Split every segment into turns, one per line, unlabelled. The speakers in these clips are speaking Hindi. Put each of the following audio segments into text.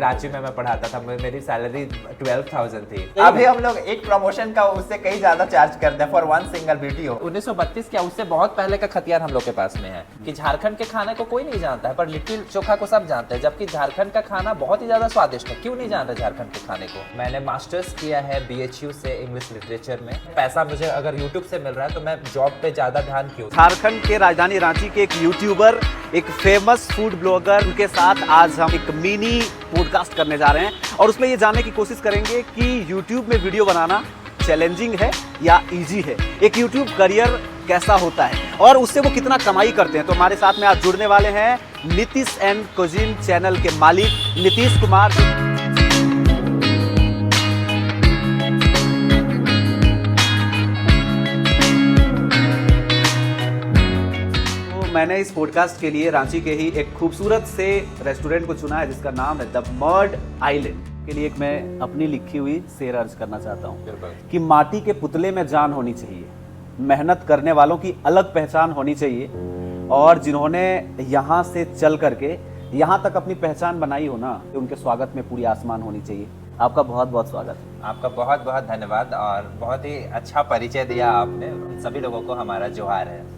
रांची में मैं पढ़ाता था, मेरी सैलरी 12,000 थी।
अभी हम लोग एक प्रमोशन का उससे कहीं ज्यादा चार्ज करते हैं फॉर वन सिंगल वीडियो।
1932 क्या उससे बहुत पहले का खतियान हम लोग के पास में है कि झारखंड के खाने को कोई नहीं जानता है, पर लिट्टी चोखा को सब जानते हैं, जबकि झारखंड का खाना बहुत ही ज्यादा स्वादिष्ट है। क्यों नहीं जानते झारखंड के खाने को? मैंने मास्टर्स किया है BHU से इंग्लिश लिटरेचर में। पैसा मुझे अगर यूट्यूब से मिल रहा है तो मैं जॉब पे ज्यादा ध्यान क्यों?
झारखंड के राजधानी रांची के एक यूट्यूबर, एक फेमस फूड ब्लॉगर, उनके साथ आज हम एक मिनी पॉडकास्ट करने जा रहे हैं और उसमें ये जानने की कोशिश करेंगे कि यूट्यूब में वीडियो बनाना चैलेंजिंग है या इजी है, एक यूट्यूब करियर कैसा होता है और उससे वो कितना कमाई करते हैं। तो हमारे साथ में आज जुड़ने वाले हैं नीतीश एंड कुजीन चैनल के मालिक नीतीश कुमार। मैंने इस पॉडकास्ट के लिए रांची के ही एक खूबसूरत से रेस्टोरेंट को चुना है जिसका नाम है द मर्ड आइलैंड। के लिए एक मैं अपनी लिखी हुई शेर अर्ज करना चाहता हूँ कि माटी के पुतले में जान होनी चाहिए, मेहनत करने वालों की अलग पहचान होनी चाहिए और जिन्होंने यहाँ से चल करके यहाँ तक अपनी पहचान बनाई हो ना, उनके स्वागत में पूरी आसमान होनी चाहिए। आपका बहुत बहुत स्वागत।
आपका बहुत बहुत धन्यवाद और बहुत ही अच्छा परिचय दिया आपने। सभी लोगों को हमारा जोहार है।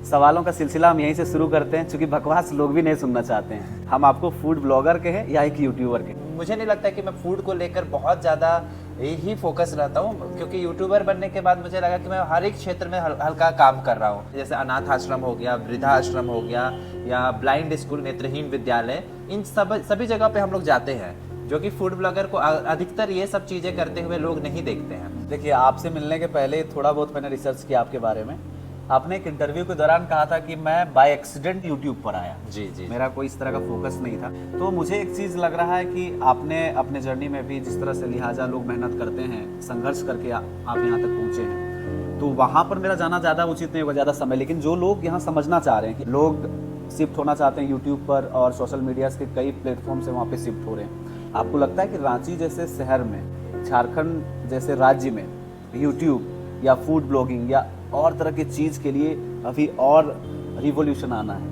सवालों का सिलसिला हम यहीं से शुरू करते हैं, क्योंकि बकवास लोग भी नहीं सुनना चाहते हैं। हम आपको फूड ब्लॉगर के हैं या एक यूट्यूबर के?
मुझे नहीं लगता कि मैं फूड को लेकर बहुत ज़्यादा ही फोकस रहता हूँ, क्योंकि यूट्यूबर बनने के बाद मुझे लगा कि मैं हर एक क्षेत्र में हल्का काम कर रहा हूँ। जैसे अनाथ आश्रम हो गया, वृद्धाश्रम हो गया या ब्लाइंड स्कूल, नेत्रहीन विद्यालय, इन सभी जगह पे हम लोग जाते हैं, जो कि फूड ब्लॉगर को अधिकतर ये सब चीज़ें करते हुए लोग नहीं देखते हैं।
देखिए, आपसे मिलने के पहले थोड़ा बहुत मैंने रिसर्च किया आपके बारे में। आपने एक इंटरव्यू के दौरान कहा था कि मैं बाय एक्सीडेंट यूट्यूब पर आया।
जी।
मेरा कोई इस तरह का फोकस नहीं था। तो मुझे एक चीज़ लग रहा है कि आपने अपने जर्नी में भी जिस तरह से लिहाजा लोग मेहनत करते हैं, संघर्ष करके आप यहाँ तक पहुँचे हैं, तो वहाँ पर मेरा जाना ज़्यादा उचित नहीं होगा, ज़्यादा समय। लेकिन जो लोग यहाँ समझना चाह रहे हैं कि लोग शिफ्ट होना चाहते हैं यूट्यूब पर और सोशल मीडिया के कई प्लेटफॉर्म से वहाँ पर शिफ्ट हो रहे हैं, आपको लगता है कि रांची जैसे शहर में, झारखंड जैसे राज्य में यूट्यूब या फूड ब्लॉगिंग या और तरह की चीज़ के लिए अभी और रिवॉल्यूशन आना है?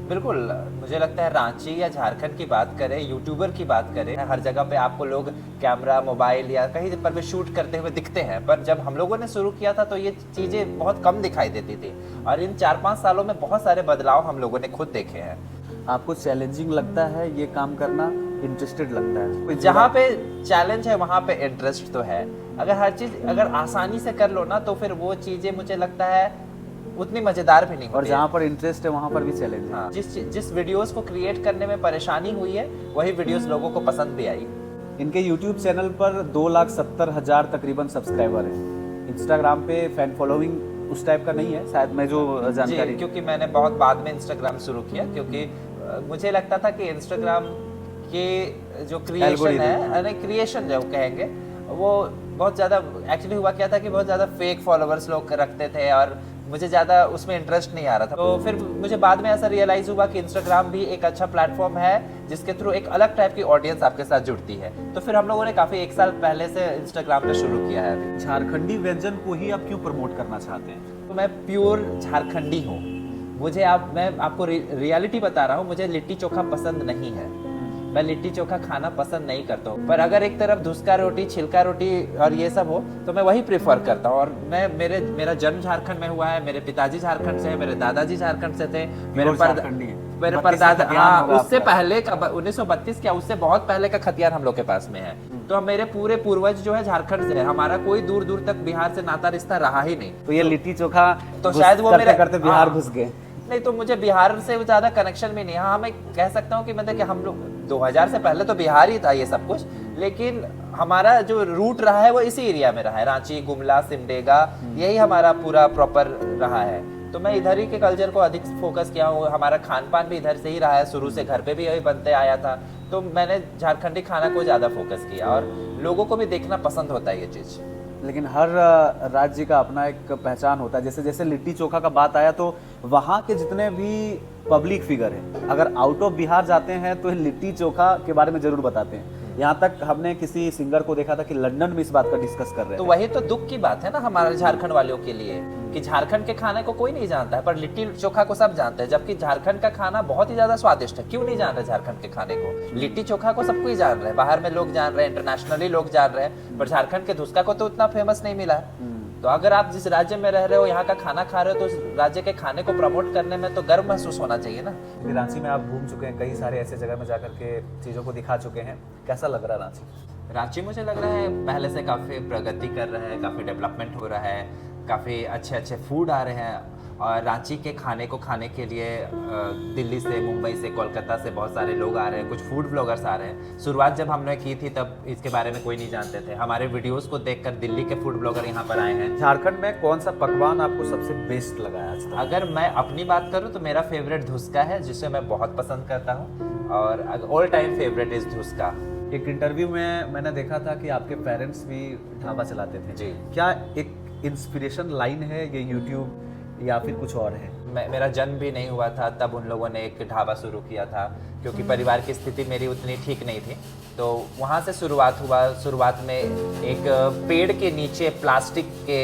बिल्कुल, मुझे लगता है रांची या झारखंड की बात करें, यूट्यूबर की बात करें, हर जगह पे आपको लोग कैमरा, मोबाइल या कहीं पर भी शूट करते हुए दिखते हैं। पर जब हम लोगों ने शुरू किया था तो ये चीज़ें बहुत कम दिखाई देती थी और इन 4-5 सालों में बहुत सारे बदलाव हम लोगों ने खुद देखे हैं।
आपको चैलेंजिंग लगता है ये काम करना, इंटरेस्टेड लगता है?
जहाँ पे चैलेंज है वहाँ पे इंटरेस्ट तो है। अगर हर चीज़ अगर आसानी से कर लो ना तो फिर वो चीज़ें मुझे लगता है उतनी मज़ेदार भी नहीं होती।
और जहाँ पर इंटरेस्ट है वहाँ पर भी चैलेंज है।
हाँ, जिस वीडियोस को क्रिएट करने में परेशानी हुई है वही वीडियोस लोगों को पसंद भी आई।
इनके यूट्यूब चैनल पर 2,70,000 तकरीबन सब्सक्राइबर हैं। इंस्टाग्राम पे फैन फॉलोइंग उस टाइप का नहीं है शायद, मैं जो जानकारी,
क्योंकि मैंने बहुत बाद में इंस्टाग्राम शुरू किया, क्योंकि मुझे लगता था कि इंस्टाग्राम के जो क्रिएशन है, क्रिएशन जो कहेंगे, वो बहुत ज़्यादा एक्चुअली हुआ क्या था कि बहुत ज़्यादा फेक फॉलोअर्स लोग रखते थे और मुझे ज़्यादा उसमें इंटरेस्ट नहीं आ रहा था। तो फिर मुझे बाद में ऐसा रियलाइज़ हुआ कि इंस्टाग्राम भी एक अच्छा प्लेटफॉर्म है जिसके थ्रू एक अलग टाइप की ऑडियंस आपके साथ जुड़ती है। तो फिर हम लोगों ने काफ़ी 1 साल पहले से इंस्टाग्राम पे शुरू किया है।
झारखंडी व्यंजन को ही आप क्यों प्रमोट करना चाहते हैं?
तो मैं प्योर झारखंडी हूँ। मैं आपको रियलिटी बता रहा हूँ, मुझे लिट्टी चोखा पसंद नहीं है। मैं लिट्टी चोखा खाना पसंद नहीं करता हूँ, पर अगर एक तरफ धुसका रोटी, छिलका रोटी और ये सब हो तो मैं वही प्रेफर करता हूँ। और मेरा जन्म झारखंड में हुआ है, मेरे पिताजी झारखंड से हैं, मेरे दादाजी झारखंड से थे, मेरे परदादा, हाँ, उससे पहले का 1932 क्या उससे बहुत पहले का खतियान हम लोग के पास में है। तो मेरे पूरे पूर्वज जो है झारखंड से है, हमारा कोई दूर दूर तक बिहार से नाता रिश्ता रहा ही नहीं।
तो ये लिट्टी चोखा
तो शायद वो मेरे
करते बिहार घुस गए।
नहीं, तो मुझे बिहार से ज़्यादा कनेक्शन भी नहीं। हाँ, मैं कह सकता हूँ कि मतलब कि हम लोग 2000 से पहले तो बिहार ही था ये सब कुछ, लेकिन हमारा जो रूट रहा है वो इसी एरिया में रहा है, रांची, गुमला, सिमडेगा, यही हमारा पूरा प्रॉपर रहा है। तो मैं इधर ही के कल्चर को अधिक फोकस किया हूँ। हमारा खान पान भी इधर से ही रहा है, शुरू से घर पे भी यही बनते आया था। तो मैंने झारखंडी खाना को ज़्यादा फोकस किया और लोगों को भी देखना पसंद होता है ये चीज़।
लेकिन हर राज्य का अपना एक पहचान होता है। जैसे जैसे लिट्टी चोखा का बात आया तो वहाँ के जितने भी पब्लिक फिगर हैं, अगर आउट ऑफ बिहार जाते हैं तो लिट्टी चोखा के बारे में जरूर बताते हैं। यहाँ तक हमने किसी सिंगर को देखा था कि लंदन में इस बात का डिस्कस कर रहे
तो
थे।
वही तो दुख की बात है ना हमारे झारखंड वालों के लिए कि झारखंड के खाने को कोई नहीं जानता है, पर लिट्टी चोखा को सब जानते हैं, जबकि झारखंड का खाना बहुत ही ज्यादा स्वादिष्ट है। क्यों नहीं जान रहे झारखंड के खाने को? लिट्टी चोखा को सब कोई जान रहे हैं, बाहर में लोग जान रहे हैं, इंटरनेशनली लोग जान रहे हैं, पर झारखंड के धुसका को तो उतना फेमस नहीं मिला है। तो अगर आप जिस राज्य में रह रहे हो, यहाँ का खाना खा रहे हो, तो उस राज्य के खाने को प्रमोट करने में तो गर्व महसूस होना चाहिए ना।
क्योंकि रांची में आप घूम चुके हैं, कई सारे ऐसे जगह में जाकर के चीज़ों को दिखा चुके हैं, कैसा लग रहा है रांची?
रांची मुझे लग रहा है पहले से काफ़ी प्रगति कर रहा है, काफ़ी डेवलपमेंट हो रहा है, काफ़ी अच्छे अच्छे फूड आ रहे हैं। और रांची के खाने को खाने के लिए दिल्ली से, मुंबई से, कोलकाता से बहुत सारे लोग आ रहे हैं, कुछ फूड ब्लॉगर्स आ रहे हैं। शुरुआत जब हमने की थी तब इसके बारे में कोई नहीं जानते थे। हमारे वीडियोस को देखकर दिल्ली के फूड ब्लॉगर यहाँ पर आए हैं।
झारखंड में कौन सा पकवान आपको सबसे बेस्ट लगा है आज तक?
अगर मैं अपनी बात करूँ तो मेरा फेवरेट धुसका है, जिसे मैं बहुत पसंद करता हूँ, और all time favourite is dhuska.
एक इंटरव्यू में मैंने देखा था कि आपके पेरेंट्स भी ढाबा चलाते थे
जी।
क्या एक इंस्पिरेशन लाइन है ये यूट्यूब या फिर कुछ और है?
मेरा जन्म भी नहीं हुआ था तब उन लोगों ने एक ढाबा शुरू किया था, क्योंकि परिवार की स्थिति मेरी उतनी ठीक नहीं थी। तो वहाँ से शुरुआत हुआ। शुरुआत में एक पेड़ के नीचे प्लास्टिक के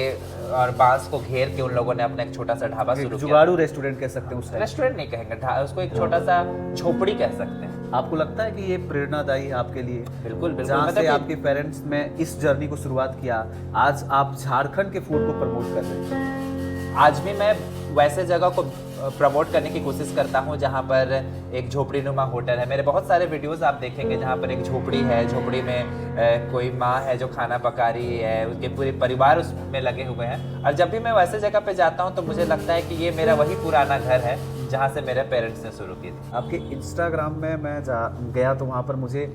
और बांस को घेर के उन लोगों ने अपना एक छोटा सा ढाबा शुरू किया।
जुगाड़ू रेस्टोरेंट कह सकते हैं उस टाइम।
रेस्टोरेंट नहीं कहेंगे, उसको एक छोटा सा झोपड़ी कह सकते हैं।
आपको लगता है कि ये प्रेरणादायी है आपके लिए?
बिल्कुल बिल्कुल।
जहाँ
मतलब
से आपके पेरेंट्स ने इस जर्नी को शुरुआत किया, आज आप झारखंड के फूड को प्रमोट कर रहे हैं।
आज भी मैं वैसे जगह को प्रमोट करने की कोशिश करता हूँ जहाँ पर एक झोपड़ी नुमा होटल है। मेरे बहुत सारे वीडियोस आप देखेंगे जहाँ पर एक झोपड़ी है, झोपड़ी में कोई माँ है जो खाना पका रही है, उसके पूरे परिवार उसमें लगे हुए हैं। और जब भी मैं वैसे जगह पे जाता हूँ तो मुझे लगता है कि ये मेरा वही पुराना घर है जहाँ से मेरे पेरेंट्स ने शुरू की थी।
आपके इंस्टाग्राम में मैं गया तो वहाँ पर मुझे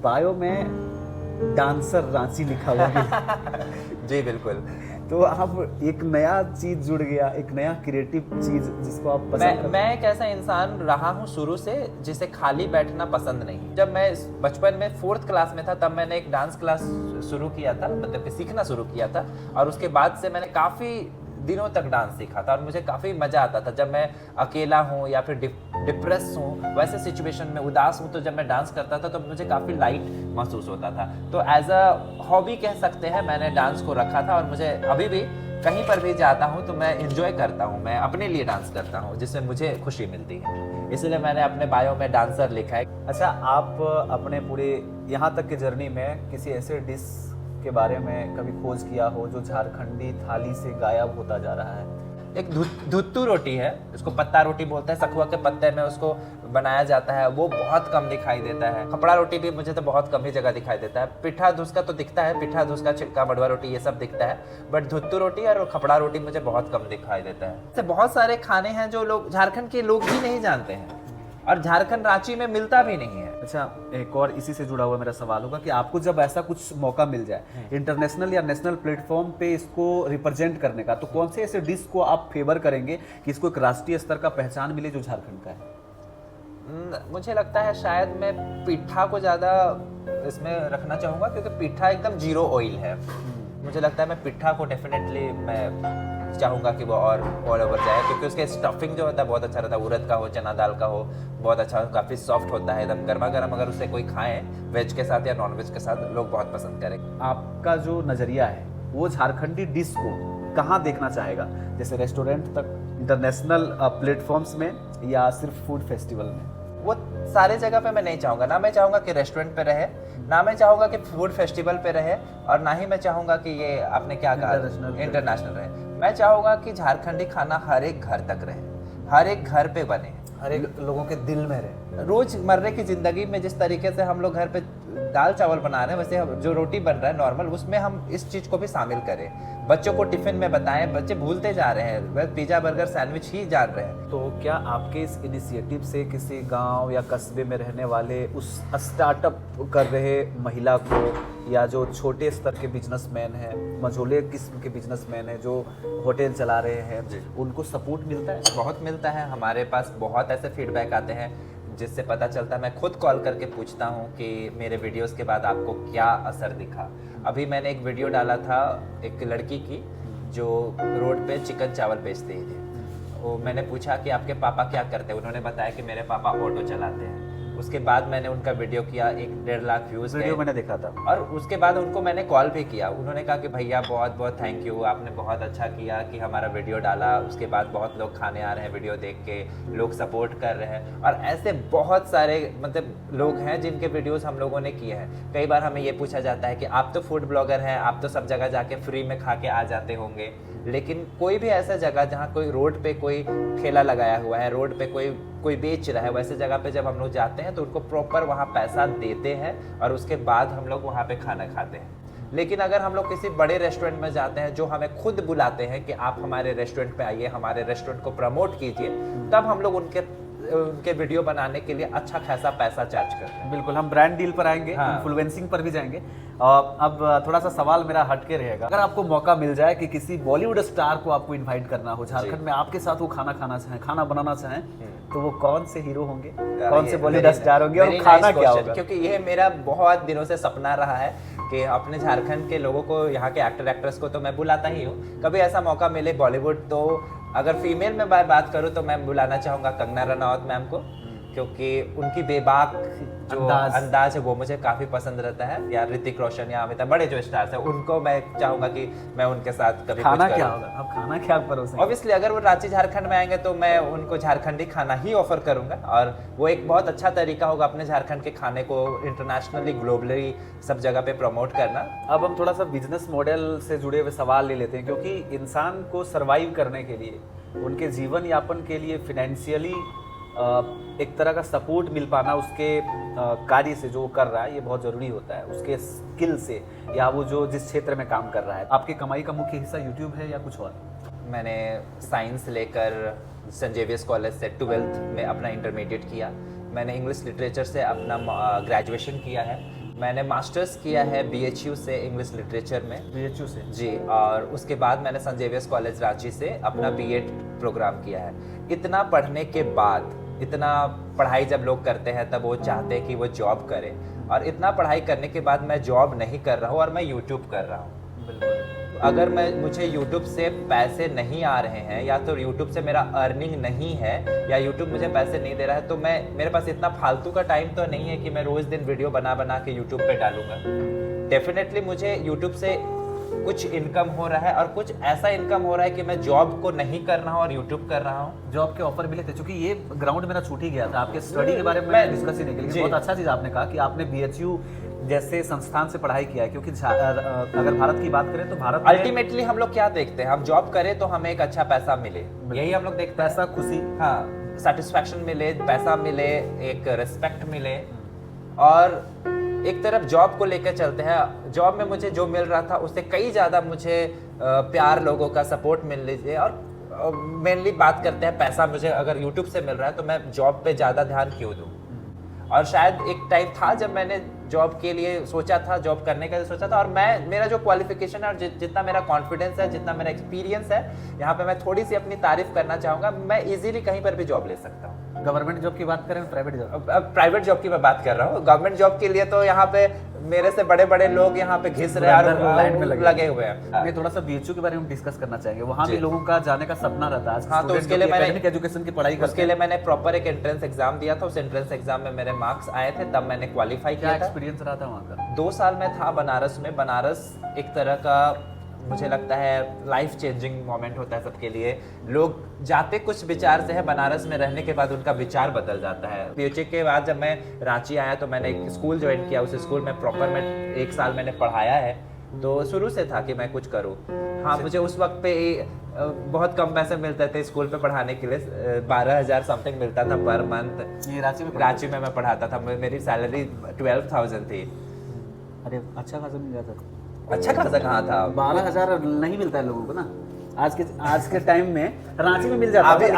बायो में डांसर रांची लिखा हुआ मिला।
जी बिल्कुल।
तो आप एक नया चीज जुड़ गया, एक नया क्रिएटिव चीज जिसको आप पसंद करते हैं।
मैं एक ऐसा इंसान रहा हूँ शुरू से जिसे खाली बैठना पसंद नहीं। जब मैं बचपन में 4th क्लास में था तब मैंने एक डांस क्लास शुरू किया था, मतलब कि सीखना शुरू किया था, और उसके बाद से मैंने काफ़ी दिनों तक डांस सीखा था और मुझे काफ़ी मज़ा आता था। जब मैं अकेला हूँ या फिर डिप्रेस हूँ, वैसे सिचुएशन में उदास हूँ, तो जब मैं डांस करता था तो मुझे काफ़ी लाइट महसूस होता था। तो एज अ हॉबी कह सकते हैं मैंने डांस को रखा था, और मुझे अभी भी कहीं पर भी जाता हूँ तो मैं इंजॉय करता हूँ, मैं अपने लिए डांस करता हूँ जिससे मुझे खुशी मिलती है। इसलिए मैंने अपने बायो में डांसर लिखा है।
अच्छा, आप अपने पूरे यहाँ तक की जर्नी में किसी ऐसे डिश के बारे में कभी खोज किया हो जो झारखंडी थाली से गायब होता जा रहा है?
एक धुत्तू रोटी है, इसको पत्ता रोटी बोलते हैं, सखुआ के पत्ते में उसको बनाया जाता है, वो बहुत कम दिखाई देता है। खपड़ा रोटी भी मुझे तो बहुत कम ही जगह दिखाई देता है। पिठा धुसका तो दिखता है, पिठा धुसका, छिलका, मड़वा रोटी, ये सब दिखता है, बट धुत्तू रोटी और खपड़ा रोटी मुझे बहुत कम दिखाई देता है। ऐसे बहुत सारे खाने हैं जो लोग झारखंड के लोग भी नहीं जानते हैं, और झारखंड रांची में मिलता भी नहीं है।
अच्छा, एक और इसी से जुड़ा हुआ मेरा सवाल होगा कि आपको जब ऐसा कुछ मौका मिल जाए इंटरनेशनल या नेशनल प्लेटफॉर्म पे इसको रिप्रेजेंट करने का, तो कौन से ऐसे डिश को आप फेवर करेंगे कि इसको एक राष्ट्रीय स्तर का पहचान मिले जो झारखंड का है?
मुझे लगता है शायद मैं पिठा को ज़्यादा इसमें रखना चाहूँगा, क्योंकि पिठा एकदम 0 ऑयल है। मुझे लगता है मैं पिठा को डेफिनेटली मैं चाहूँगा कि वो और ऑल ओवर जाए, क्योंकि उसके स्टफिंग जो होता है बहुत अच्छा रहता है। उड़द का हो, चना दाल का हो, बहुत अच्छा, काफ़ी सॉफ्ट होता है, एकदम गर्मा गर्म। अगर उससे कोई खाए वेज के साथ या नॉन वेज के साथ, लोग बहुत पसंद करेंगे।
आपका जो नज़रिया है वो झारखंडी डिश को कहाँ देखना चाहेगा, जैसे रेस्टोरेंट तक, इंटरनेशनल प्लेटफॉर्म्स में, या सिर्फ फूड फेस्टिवल में?
वो सारे जगह पे मैं नहीं चाहूँगा। ना मैं चाहूँगा कि रेस्टोरेंट पे रहे, ना मैं चाहूँगा कि फूड फेस्टिवल पे रहे, और ना ही मैं चाहूँगा कि ये आपने क्या कहा इंटरनेशनल रहे। मैं चाहूँगा कि झारखंडी खाना हर एक घर तक रहे, हर एक घर पे बने,
हर एक लोगों के दिल में रहे।
रोजमर्रे की जिंदगी में जिस तरीके से हम लोग घर पे दाल चावल बना रहे हैं, वैसे जो रोटी बन रहा है नॉर्मल, उसमें हम इस चीज़ को भी शामिल करें। बच्चों को टिफिन में बताएं, बच्चे भूलते जा रहे हैं, वह पिज़्ज़ा बर्गर सैंडविच ही जान रहे हैं।
तो क्या आपके इस इनिशिएटिव से किसी गांव या कस्बे में रहने वाले उस स्टार्टअप कर रहे महिला को, या जो छोटे स्तर के बिजनेसमैन हैं, मझोले किस्म के बिजनेसमैन हैं जो होटल चला रहे हैं, उनको सपोर्ट मिलता है?
बहुत मिलता है। हमारे पास बहुत ऐसे फीडबैक आते हैं जिससे पता चलता है। मैं खुद कॉल करके पूछता हूँ कि मेरे वीडियोस के बाद आपको क्या असर दिखा। अभी मैंने एक वीडियो डाला था एक लड़की की जो रोड पे चिकन चावल बेचती थी। वो मैंने पूछा कि आपके पापा क्या करते हैं, उन्होंने बताया कि मेरे पापा ऑटो चलाते हैं। उसके बाद मैंने उनका वीडियो किया, 1-1.5 लाख व्यूज
वीडियो मैंने देखा था।
और उसके बाद उनको मैंने कॉल भी किया। उन्होंने कहा कि भैया बहुत बहुत थैंक यू, आपने बहुत अच्छा किया कि हमारा वीडियो डाला। उसके बाद बहुत लोग खाने आ रहे हैं वीडियो देख के, लोग सपोर्ट कर रहे हैं। और ऐसे बहुत सारे मतलब लोग हैं जिनके वीडियोस हम लोगों ने किए हैं। कई बार हमें ये पूछा जाता है कि आप तो फूड ब्लॉगर हैं, आप तो सब जगह जाके फ्री में खा के आ जाते होंगे, लेकिन कोई भी ऐसा जगह जहाँ कोई रोड पे कोई ठेला लगाया हुआ है, रोड पे कोई बेच रहा है, वैसे जगह पे जब हम लोग जाते हैं तो उनको प्रॉपर वहाँ पैसा देते हैं और उसके बाद हम लोग वहाँ पे खाना खाते हैं। लेकिन अगर हम लोग किसी बड़े रेस्टोरेंट में जाते हैं जो हमें खुद बुलाते हैं कि आप हमारे रेस्टोरेंट पे आइए, हमारे रेस्टोरेंट को प्रमोट कीजिए, तब हम लोग उनके वीडियो बनाने के लिए अच्छा खासा पैसा चार्ज करते हैं।
बिल्कुल, हम ब्रांड डील पर आएंगे,
हाँ।
इन्फ्लुएंसिंग पर भी जाएंगे। अब थोड़ा सा सवाल मेरा हटके रहेगा। अगर आपको मौका मिल जाए कि किसी बॉलीवुड स्टार को आपको इनवाइट करना हो झारखंड में, आपके साथ वो खाना बनाना चाहें, तो वो कौन से हीरो होंगे, कौन से बॉलीवुड स्टार होंगे और खाना क्या होगा?
क्योंकि ये मेरा बहुत दिनों से सपना रहा है कि अपने झारखंड के लोगों को, यहाँ के एक्टर एक्ट्रेस को तो मैं बुलाता ही हूँ, कभी ऐसा मौका मिले बॉलीवुड, तो अगर फीमेल में बात करूँ तो मैं बुलाना चाहूँगा कंगना रनौत मैम को, क्योंकि उनकी बेबाक जो अंदाज है वो मुझे काफी पसंद रहता है। या ऋतिक रोशन या अमिताभ, बड़े जो स्टार्स हैं, उनको मैं चाहूंगा कि मैं उनके साथ कभी
खाना क्या होगा, अब खाना क्या परोसेंगे?
ऑब्वियसली अगर वो रांची झारखंड में आएंगे तो मैं उनको झारखंडी खाना ही ऑफर करूंगा, और वो एक बहुत अच्छा तरीका होगा अपने झारखंड के खाने को इंटरनेशनली, ग्लोबली सब जगह पे प्रमोट करना।
अब हम थोड़ा सा बिजनेस मॉडल से जुड़े हुए सवाल ले लेते हैं, क्योंकि इंसान को सरवाइव करने के लिए, उनके जीवन यापन के लिए फिनेंशियली एक तरह का सपोर्ट मिल पाना उसके कार्य से जो वो कर रहा है, ये बहुत ज़रूरी होता है, उसके स्किल से, या वो जो जिस क्षेत्र में काम कर रहा है। आपकी कमाई का मुख्य हिस्सा यूट्यूब है या कुछ और?
मैंने साइंस लेकर सेंट जेवियर्स कॉलेज से 12th में अपना इंटरमीडिएट किया। मैंने इंग्लिश लिटरेचर से अपना ग्रेजुएशन किया है। मैंने मास्टर्स किया है BHU से इंग्लिश लिटरेचर में,
BHU से
जी। और उसके बाद मैंने सेंट जेवियर्स कॉलेज रांची से अपना B.Ed प्रोग्राम किया है। इतना पढ़ने के बाद, इतना पढ़ाई जब लोग करते हैं तब वो चाहते हैं कि वो जॉब करें, और इतना पढ़ाई करने के बाद मैं जॉब नहीं कर रहा हूँ और मैं यूट्यूब कर रहा हूँ।
बिल्कुल।
अगर मुझे यूट्यूब से पैसे नहीं आ रहे हैं, या तो यूट्यूब से मेरा अर्निंग नहीं है, या यूट्यूब मुझे पैसे नहीं दे रहा है, तो मेरे पास इतना फालतू का टाइम तो नहीं है कि मैं रोज दिन वीडियो बना के यूट्यूब पे डालूंगा। डेफिनेटली मुझे यूट्यूब से कुछ इनकम हो रहा है, और कुछ ऐसा इनकम हो रहा है कि मैं जॉब को नहीं कर रहा हूँ और यूट्यूब कर रहा हूँ।
जॉब के ऑफर मिले थे, क्योंकि ये ग्राउंड मेरा छूट ही गया था, आपके स्टडी के बारे में मैं डिस्कस ही नहीं किया। बहुत अच्छा चीज़ आपने कहा कि आपने BHU जैसे संस्थान से पढ़ाई किया है, क्योंकि अगर भारत की बात करें तो भारत
अल्टीमेटली हम लोग क्या देखते हैं, हम जॉब करें तो हमें एक अच्छा पैसा मिले, यही हम लोग देखते हैं।
पैसा, खुशी,
हाँ, सेटिस्फैक्शन मिले, पैसा मिले, एक रिस्पेक्ट मिले। और एक तरफ जॉब को लेकर चलते हैं, जॉब में मुझे जो मिल रहा था उससे कई ज़्यादा मुझे प्यार, लोगों का सपोर्ट मिल लीजिए। और मेनली बात करते हैं पैसा मुझे अगर यूट्यूब से मिल रहा है तो मैं जॉब पे ज़्यादा ध्यान क्यों दूँ। और शायद एक टाइम था जब मैंने जॉब के लिए सोचा था, जॉब करने का सोचा था, और मेरा जो क्वालिफिकेशन है और जितना मेरा कॉन्फिडेंस है, जितना मेरा एक्सपीरियंस है, यहाँ पे मैं थोड़ी सी अपनी तारीफ करना चाहूँगा। मैं इजीली कहीं पर भी जॉब ले सकता हूँ।
गवर्नमेंट जॉब की बात करें, प्राइवेट जॉब?
प्राइवेट जॉब की मैं बात कर रहा हूँ। गवर्नमेंट जॉब के लिए तो यहाँ पे मेरे से बड़े बड़े लोग यहाँ पे घिस रहे हैं और
लाइन में
लगे हुए हैं।
मैं थोड़ा सा BHU के बारे में डिस्कस करना चाहेंगे, वहाँ भी लोगों का जाने का सपना रहता है।
हाँ, तो उसके लिए मैंने
एजुकेशन की पढ़ाई,
उसके लिए मैंने प्रॉपर एक एंट्रेंस एग्जाम दिया था। उस एंट्रेंस एग्जाम में मेरे मार्क्स आए थे, तब मैंने क्वालिफाई किया था।
एक्सपीरियंस रहा था वहाँ का?
2 साल में था बनारस में। बनारस एक तरह का मुझे लगता है लाइफ चेंजिंग मोमेंट होता है सबके लिए। लोग जाते कुछ विचार से है, बनारस में रहने के बाद उनका विचार बदल जाता है। BHU के बाद जब मैं रांची आया तो मैंने एक स्कूल ज्वाइन किया। उस स्कूल में प्रॉपर मैं 1 साल मैंने पढ़ाया है, तो शुरू से था कि मैं कुछ करूँ। हाँ, मुझे उस वक्त पे बहुत कम पैसे मिलते थे स्कूल पे पढ़ाने के लिए, 12,000 समथिंग मिलता था पर मंथ।
ये
रांची में मैं पढ़ाता था, मेरी सैलरी 12,000 थी।
अरे अच्छा खासा मिल जाता था।
अच्छा खासा कहाँ था?
12,000 नहीं मिलता है लोगों को ना आज के टाइम में। रांची में मिल जाता
है।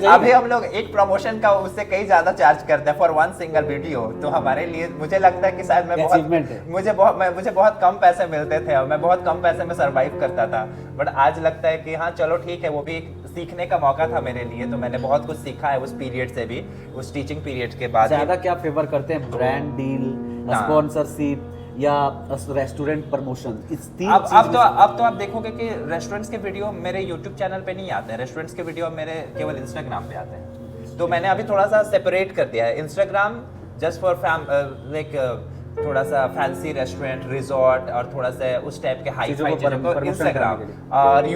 अभी हम लोग एक प्रमोशन का उससे कई ज्यादा चार्ज करते हैं फॉर वन सिंगल वीडियो। तो हमारे लिए मुझे लगता है कि शायद मुझे बहुत कम पैसे मिलते थे और मैं बहुत कम पैसे में सर्वाइव करता था। बट आज लगता है कि हाँ चलो ठीक है, वो भी एक सीखने का मौका था मेरे लिए। तो मैंने बहुत कुछ सीखा है उस पीरियड से भी, उस टीचिंग पीरियड के बाद।
ज्यादा क्या फेवर करते हैं, ब्रांड डील, स्पॉन्सरशिप या रेस्टोरेंट प्रमोशन? इस तीन
अब तो आप देखोगे कि रेस्टोरेंट्स के वीडियो मेरे यूट्यूब चैनल पे नहीं आते हैं। रेस्टोरेंट्स के वीडियो मेरे केवल इंस्टाग्राम पे आते हैं। तो मैंने अभी थोड़ा सा सेपरेट कर दिया है। इंस्टाग्राम
जस्ट फॉर लाइक थोड़ा सा फैंसी रेस्टोरेंट, रिजॉर्ट और थोड़ा सा उस टाइप के हाई
चीज़ों
फाई
को
चीजों को
promotion
इंस्टाग्राम
करने के लिए।
और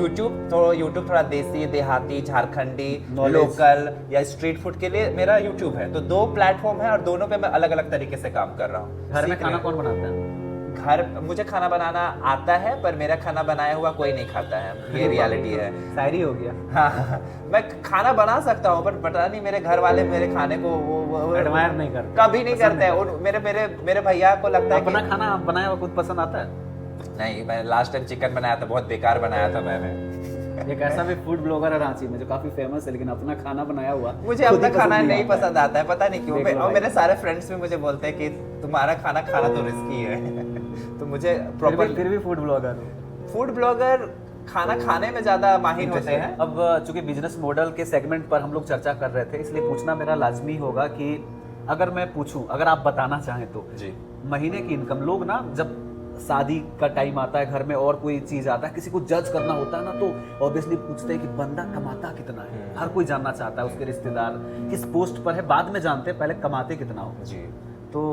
यूट्यूब थोड़ा देसी, देहाती, झारखंडी,
Knowledge।
लोकल या स्ट्रीट फूड के लिए मेरा यूट्यूब है। तो 2 प्लेटफॉर्म है और दोनों पे मैं अलग अलग तरीके से काम कर रहा हूँ।
घर में
सीख
खाना
रहे
कौन बनाता है?
हैं। घर मुझे खाना बनाना आता है, पर मेरा खाना बनाया हुआ कोई नहीं खाता है, ये रियलिटी है।
शायरी हो गया।
हाँ, मैं खाना बना सकता हूँ, पर पता नहीं मेरे घर वाले मेरे खाने को वो
एडमायर नहीं करते,
कभी नहीं
पसंद
करते हैं। उन मेरे भैया को लगता है
अपना
कि
खाना आप बनाया हुआ खुद पसंद आता है?
नहीं, मैं लास्ट टाइम चिकन बनाया था, बहुत बेकार बनाया था मैंने।
एक ऐसा भी फूड ब्लॉगर है रांची में जो काफी फेमस है, लेकिन अपना खाना बनाया हुआ
मुझे
खुद
अपना
ही
खाना
पसंद
नहीं
आता है।
पसंद आता है, पता नहीं क्यों।
देख लो
और
भाई।
मेरे सारे फ्रेंड्स भी मुझे बोलते हैं कि तुम्हारा खाना खाना तो रिस्की है। तो मुझे प्रॉपर
फिर भी फूड ब्लॉगर हो।
फूड ब्लॉगर खाना खाने में ज्यादा माहिर होते हैं।
अब चूंकि बिजनेस मॉडल के सेगमेंट पर हम लोग चर्चा कर रहे थे, इसलिए पूछना मेरा लाजमी होगा कि अगर मैं पूछूं, अगर आप बताना चाहें तो
जी।
महीने की इनकम, लोग ना जब शादी का टाइम आता है, घर में और कोई चीज आता है, किसी को जज करना होता है ना, तो ऑब्वियसली पूछते हैं कि बंदा कमाता कितना है। हर कोई जानना चाहता है, उसके रिश्तेदार किस पोस्ट पर है, बाद में जानते हैं, पहले कमाते कितना हो।
जी।
तो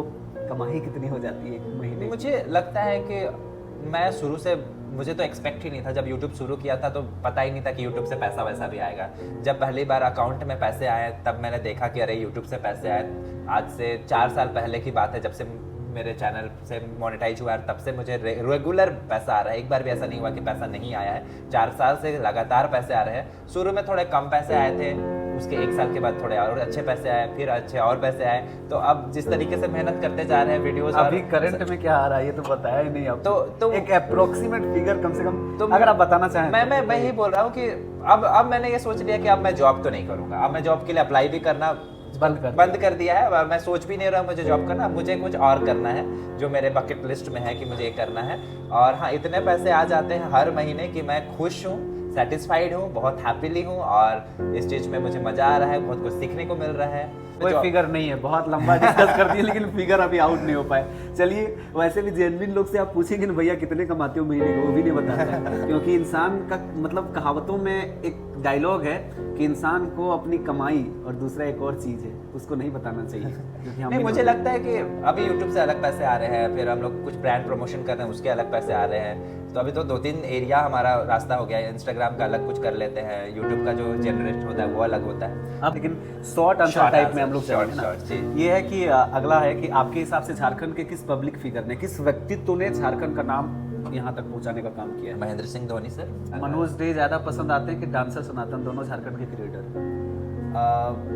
कमाई कितनी हो जाती है एक महीने?
मुझे लगता है कि मैं शुरू से, मुझे तो एक्सपेक्ट ही नहीं था। जब YouTube शुरू किया था तो पता ही नहीं था कि YouTube से पैसा वैसा भी आएगा। जब पहली बार अकाउंट में पैसे आए, तब मैंने देखा कि अरे YouTube से पैसे आए। आज से 4 साल पहले की बात है, जब से मेरे चैनल से मोनेटाइज हुआ है, तब से मुझे रेगुलर पैसा आ रहा है। एक बार भी ऐसा नहीं हुआ कि पैसा नहीं आया है। 4 साल से लगातार पैसे आ रहे हैं। शुरू में थोड़े कम पैसे आए थे, उसके 1 साल के बाद थोड़े और अच्छे पैसे आए, फिर अच्छे और पैसे आए। तो अब जिस तरीके से मेहनत करते जा रहे हैं वीडियोस,
अभी करंट में क्या आ रहा है ये तो बताया ही नहीं। अब
तो
एक अप्रोक्सीमेट फिगर कम से कम
तो
अगर आप बताना चाहें।
मैं यही बोल रहा हूँ कि अब मैंने ये सोच लिया कि अब मैं जॉब तो नहीं करूंगा। अब मैं जॉब के लिए अप्लाई भी करना बंद कर दिया है। अब मैं सोच भी नहीं रहा मुझे जॉब करना। मुझे कुछ और करना है जो मेरे बकेट लिस्ट में है कि मुझे ये करना है। और हाँ, इतने पैसे आ जाते हैं हर महीने कि मैं खुश हूँ, सेटिस्फाइड हूँ, बहुत हैप्पीली हूँ और इस चीज में मुझे मजा आ रहा है, बहुत कुछ सीखने को मिल रहा है।
कोई फिगर नहीं है, बहुत लंबा डिस्कस कर दिया लेकिन फिगर अभी आउट नहीं हो पाए। चलिए, वैसे भी जेन्युइन लोग से आप पूछेंगे ना भैया कितने कमाते हो महीने को, वो भी नहीं बताता है। क्योंकि इंसान का मतलब कहावतों में एक डायलॉग है कि इंसान को अपनी कमाई और दूसरा एक और चीज है, उसको नहीं बताना चाहिए। क्योंकि हम
नहीं, मुझे लगता है कि अभी YouTube से अलग पैसे आ रहे हैं, फिर हम लोग कुछ ब्रांड प्रमोशन कर रहे हैं, उसके अलग पैसे आ रहे हैं। तो अभी तो 2-3 एरिया हमारा रास्ता हो गया है। इंस्टाग्राम का अलग कुछ कर लेते हैं, यूट्यूब का जो जनरेट होता है वो अलग होता है।
अब लेकिन शॉर्ट आंसर टाइप में हम लोग
short,
चलेंगे ना।
short, जी।
ये है कि अगला है कि आपके हिसाब से झारखंड के किस पब्लिक फिगर ने, किस व्यक्तित्व ने झारखंड का नाम यहाँ तक पहुँचाने का काम किया है?
महेंद्र सिंह धोनी सर।
मनोज डे ज्यादा पसंद आते हैं कि डांसर सनातन, दोनों झारखंड के क्रिएटर?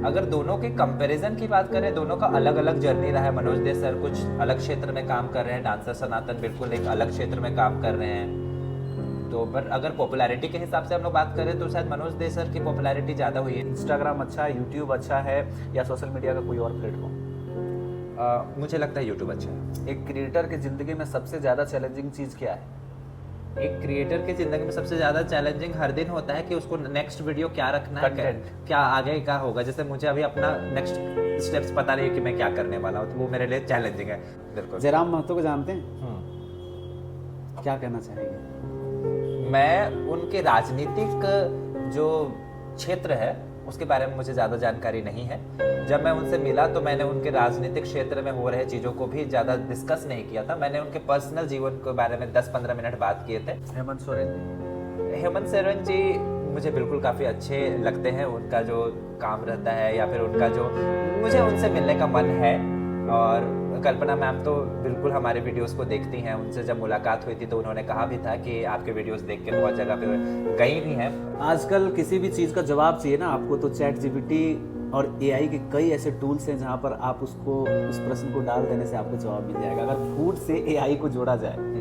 अगर दोनों के कंपैरिजन की बात करें, दोनों का अलग अलग जर्नी रहा है। मनोज दे सर कुछ अलग क्षेत्र में काम कर रहे हैं, डांसर सनातन बिल्कुल एक अलग क्षेत्र में काम कर रहे हैं। तो पर अगर पॉपुलैरिटी के हिसाब से हम लोग बात करें तो शायद मनोज दे सर की पॉपुलैरिटी ज़्यादा हुई है।
इंस्टाग्राम अच्छा है, यूट्यूब अच्छा है, या सोशल मीडिया का कोई और प्लेटफॉर्म?
मुझे लगता है यूट्यूब अच्छा है।
एक क्रिएटर की जिंदगी में सबसे ज्यादा चैलेंजिंग चीज क्या है?
एक क्रिएटर की जिंदगी में सबसे ज्यादा चैलेंजिंग हर दिन होता है कि उसको नेक्स्ट वीडियो क्या रखना है,
Content।
क्या आगे क्या होगा। जैसे मुझे अभी अपना नेक्स्ट स्टेप्स पता नहीं है कि मैं क्या करने वाला हूँ, तो वो मेरे लिए चैलेंजिंग है। बिल्कुल।
जयराम महतो को जानते हैं? क्या कहना चाहेंगे?
मैं उनके राजनीतिक जो क्षेत्र है उसके बारे में मुझे ज़्यादा जानकारी नहीं है। जब मैं उनसे मिला तो मैंने उनके राजनीतिक क्षेत्र में हो रहे चीज़ों को भी ज़्यादा डिस्कस नहीं किया था। मैंने उनके पर्सनल जीवन के बारे में 10-15 मिनट बात किए थे।
हेमंत सोरेन?
हेमंत सोरेन जी मुझे बिल्कुल काफ़ी अच्छे लगते हैं। उनका जो काम रहता है या फिर उनका जो, मुझे उनसे मिलने का मन है। और कल्पना मैम तो बिल्कुल हमारे वीडियोस को देखती हैं। उनसे जब मुलाकात हुई थी तो उन्होंने कहा भी था कि आपके वीडियोस देख के बहुत जगह पे गई भी हैं।
आजकल किसी भी चीज़ का जवाब चाहिए ना आपको, तो चैट जीपीटी और एआई के कई ऐसे टूल्स हैं जहाँ पर आप उसको उस प्रश्न को डाल देने से आपको जवाब मिल जाएगा। अगर फूड से एआई को जोड़ा जाए,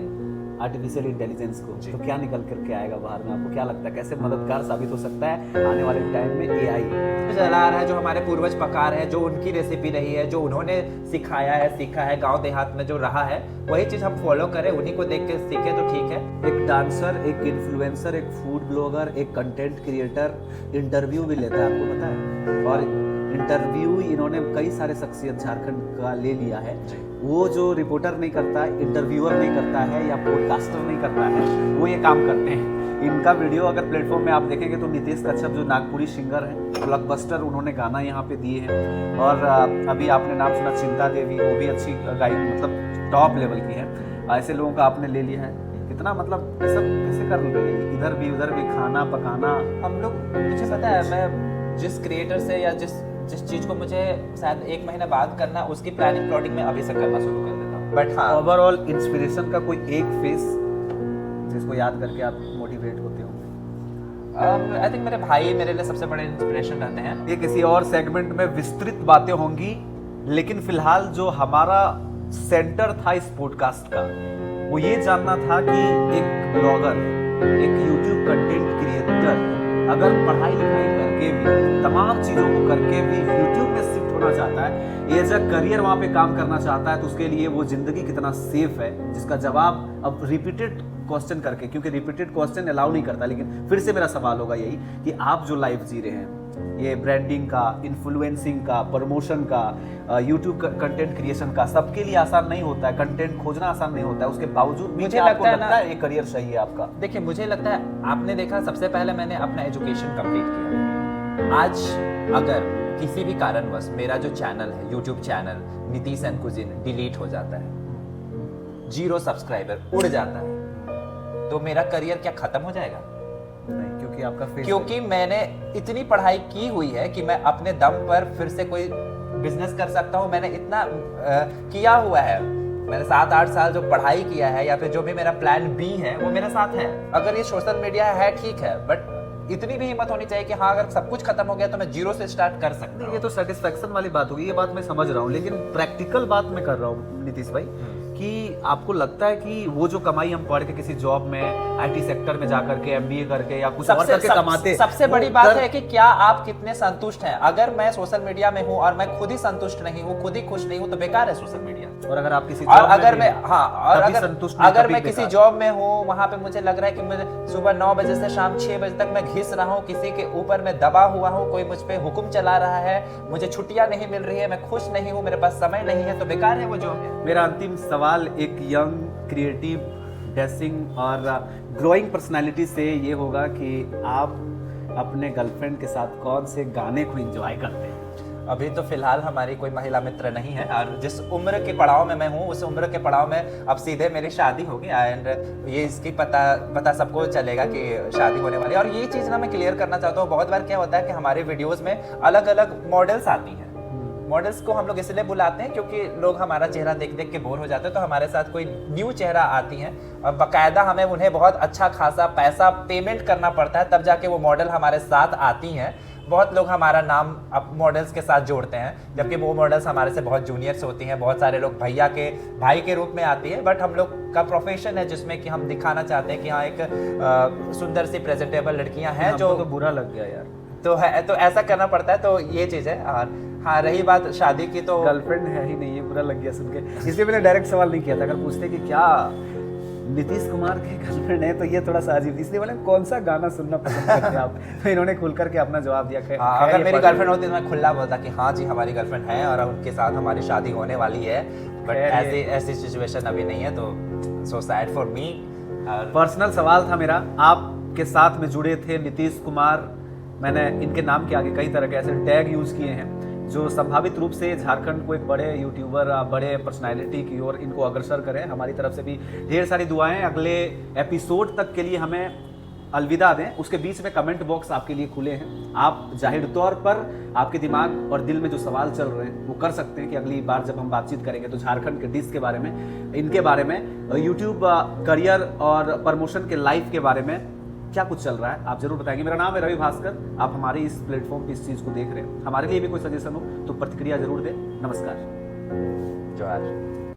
आर्टिफिशियल इंटेलिजेंस को, तो क्या निकल करके आएगा बाहर में? आपको क्या लगता है कैसे मददगार साबित हो सकता है आने वाले टाइम में एआई?
चला आ रहा है जो हमारे पूर्वज पका रहे हैं, जो उनकी रेसिपी रही है, जो उन्होंने सिखाया है, सीखा है, गांव देहात में जो रहा है, वही चीज़ हम फॉलो करें, उन्हीं को देख के सीखें तो ठीक है।
एक डांसर, एक इन्फ्लुएंसर, एक फूड ब्लॉगर, एक कंटेंट क्रिएटर इंटरव्यू भी लेता है, आपको पता है? और इंटरव्यू इन्होंने कई सारे शख्सियत झारखंड का ले लिया है। वो जो रिपोर्टर नहीं करता, इंटरव्यूअर नहीं करता है या पॉडकास्टर नहीं करता है, वो ये काम करते हैं। इनका वीडियो अगर प्लेटफॉर्म में आप देखेंगे तो नितेश कश्यप जो नागपुरी सिंगर हैं, ब्लॉकबस्टर उन्होंने गाना यहाँ पे दिए हैं। और अभी आपने नाम सुना चिंता देवी, वो भी अच्छी गायक, मतलब टॉप लेवल की है। ऐसे लोगों का आपने ले लिया है, कितना मतलब ये सब कैसे कर रहे हैं, इधर भी उधर भी, खाना पकाना।
हम लोग, मुझे पता है, मैं जिस क्रिएटर से या जिस चीज को मुझे शायद 1 महीना बाद करना, उसकी प्लानिंग प्लॉटिंग में अभी से करना शुरू कर देता हूँ। बट हाँ,
ओवरऑल इंस्पिरेशन का कोई एक फेस जिसको याद करके आप मोटिवेट होते हो?
आई थिंक मेरे भाई मेरे लिए सबसे बड़े इंस्पिरेशन रहते हैं।
ये किसी और सेगमेंट में विस्तृत बातें होंगी, लेकिन फिलहाल जो हमारा सेंटर था इस पॉडकास्ट का, वो ये जानना था कि एक ब्लॉगर, एक यूट्यूब कंटेंट क्रिएटर अगर पढ़ाई लिखाई करके भी, तमाम चीज़ों को करके भी यूट्यूब में शिफ्ट होना चाहता है, एज अ करियर वहाँ पे काम करना चाहता है, तो उसके लिए वो ज़िंदगी कितना सेफ है, जिसका जवाब अब रिपीटेड क्वेश्चन करके, क्योंकि रिपीटेड क्वेश्चन अलाउ नहीं करता, लेकिन फिर से मेरा सवाल होगा यही कि आप जो लाइफ जी रहे हैं, ये ब्रांडिंग का, इन्फ्लुएंसिंग का, प्रमोशन का, यूट्यूब कंटेंट क्रिएशन का, सबके लिए आसान नहीं होता है, कंटेंट खोजना आसान नहीं होता है, उसके बावजूद भी
मुझे
आपको
लगता है
ये करियर सही है आपका?
देखिए, मुझे लगता है, आपने देखा, सबसे पहले मैंने अपना एजुकेशन कंप्लीट किया। आज अगर किसी भी कारणवश मेरा जो चैनल है, YouTube channel Nitish and cuisine delete हो जाता है, 0 सब्सक्राइबर उड़ जाता है, तो मेरा करियर क्या खत्म हो जाएगा?
नहीं, क्योंकि आपका फेस,
क्योंकि मैंने इतनी पढ़ाई की हुई है कि मैं अपने दम पर फिर से कोई बिजनेस कर सकता हूँ। मैंने इतना किया हुआ है, मैंने 7-8 साल जो पढ़ाई किया है, या फिर जो भी मेरा प्लान बी है वो मेरे साथ है। अगर ये सोशल मीडिया है ठीक है, बट इतनी भी हिम्मत होनी चाहिए कि हाँ, अगर सब कुछ खत्म हो गया तो मैं 0 से स्टार्ट कर सकता हूँ।
ये तो सेटिस्फेक्शन वाली बात होगी, ये बात मैं समझ रहा हूँ, लेकिन प्रैक्टिकल बात मैं कर रहा हूँ नीतीश भाई, कि आपको लगता है कि वो जो कमाई हम पढ़ के किसी जॉब में, आईटी सेक्टर में जाकर के, एमबीए करके या कुछ और करके कमाते,
सबसे बड़ी बात है कि क्या आप कितने संतुष्ट हैं। अगर मैं सोशल मीडिया में हूं और मैं खुद ही संतुष्ट नहीं हूं, खुद ही खुश नहीं हूं, तो बेकार है सोशल मीडिया।
और अगर आप किसी
और
जॉब
अगर
में
मैं, हाँ, और अगर मैं किसी
बेकार।
जॉब में हूँ, वहां पे मुझे लग रहा है कि मैं सुबह 9 बजे से शाम 6 बजे तक मैं घिस रहा हूँ, किसी के ऊपर मैं दबा हुआ हूँ, कोई मुझ पे हुक्म चला रहा है, मुझे छुट्टियां नहीं मिल रही है, मैं खुश नहीं हूँ, मेरे पास समय नहीं है, तो बेकार है वो जॉब है।
मेरा अंतिम सवाल एक यंग क्रिएटिव डैशिंग और ग्रोइंग पर्सनालिटी से ये होगा कि आप अपने गर्लफ्रेंड के साथ कौन से गाने को एंजॉय करते हैं?
अभी तो फिलहाल हमारी कोई महिला मित्र नहीं है, और जिस उम्र के पड़ाव में मैं हूँ, उस उम्र के पड़ाव में अब सीधे मेरी शादी होगी, एंड ये इसकी पता सबको चलेगा कि शादी होने वाली है। और ये चीज़ ना मैं क्लियर करना चाहता हूँ, बहुत बार क्या होता है कि हमारे वीडियोज़ में अलग अलग मॉडल्स आती हैं। मॉडल्स को हम लोग इसलिए बुलाते हैं क्योंकि लोग हमारा चेहरा देख देख के बोर हो जाते हैं, तो हमारे साथ कोई न्यू चेहरा आती हैं, और बाकायदा हमें उन्हें बहुत अच्छा खासा पैसा पेमेंट करना पड़ता है, तब जाके वो मॉडल हमारे साथ आती हैं। बहुत लोग हमारा नाम अब मॉडल्स के साथ जोड़ते हैं, जबकि वो मॉडल्स हमारे से बहुत जूनियर्स होती हैं। बहुत सारे लोग भाई के रूप में आती है, बट हम लोग का प्रोफेशन है जिसमें कि हम दिखाना चाहते हैं कि हाँ, एक सुंदर सी प्रेजेंटेबल लड़कियां हैं जो,
तो बुरा लग गया यार,
तो ऐसा करना पड़ता है, तो ये चीज़ है। और हाँ, रही बात शादी की, तो
गर्लफ्रेंड है ही नहीं, ये बुरा लग गया सुन के, इसलिए मैंने डायरेक्ट सवाल नहीं किया था। अगर पूछते कि क्या नीतीश कुमार के गर्लफ्रेंड है, तो ये थोड़ा सा अजीब, इसलिए मैंने कौन सा गाना सुनना पसंद करते हैं आप, तो इन्होंने खुल करके अपना जवाब दिया।
हाँ, अगर मेरी गर्लफ्रेंड होती तो मैं खुला बोलता कि हाँ जी, हमारी गर्लफ्रेंड है और उनके साथ हमारी शादी होने वाली है, बट ऐसी सिचुएशन अभी नहीं है, तो so sad for me.
Personal सवाल था मेरा, आपके साथ में जुड़े थे नीतीश कुमार, मैंने इनके नाम के आगे कई तरह के ऐसे टैग यूज किए हैं जो संभावित रूप से झारखंड को एक बड़े यूट्यूबर, बड़े पर्सनालिटी की ओर इनको अग्रसर करें। हमारी तरफ से भी ढेर सारी दुआएं। अगले एपिसोड तक के लिए हमें अलविदा दें, उसके बीच में कमेंट बॉक्स आपके लिए खुले हैं। आप जाहिर तौर पर आपके दिमाग और दिल में जो सवाल चल रहे हैं वो कर सकते हैं कि अगली बार जब हम बातचीत करेंगे तो झारखंड के डिश के बारे में, इनके बारे में, यूट्यूब करियर और प्रमोशन के लाइफ के बारे में क्या कुछ चल रहा है, आप जरूर बताएंगे। मेरा नाम है रवि भास्कर, आप हमारे इस प्लेटफॉर्म पे इस चीज़ को देख रहे हैं। हमारे लिए भी कोई सजेशन हो तो प्रतिक्रिया जरूर दें। नमस्कार।
जोहार।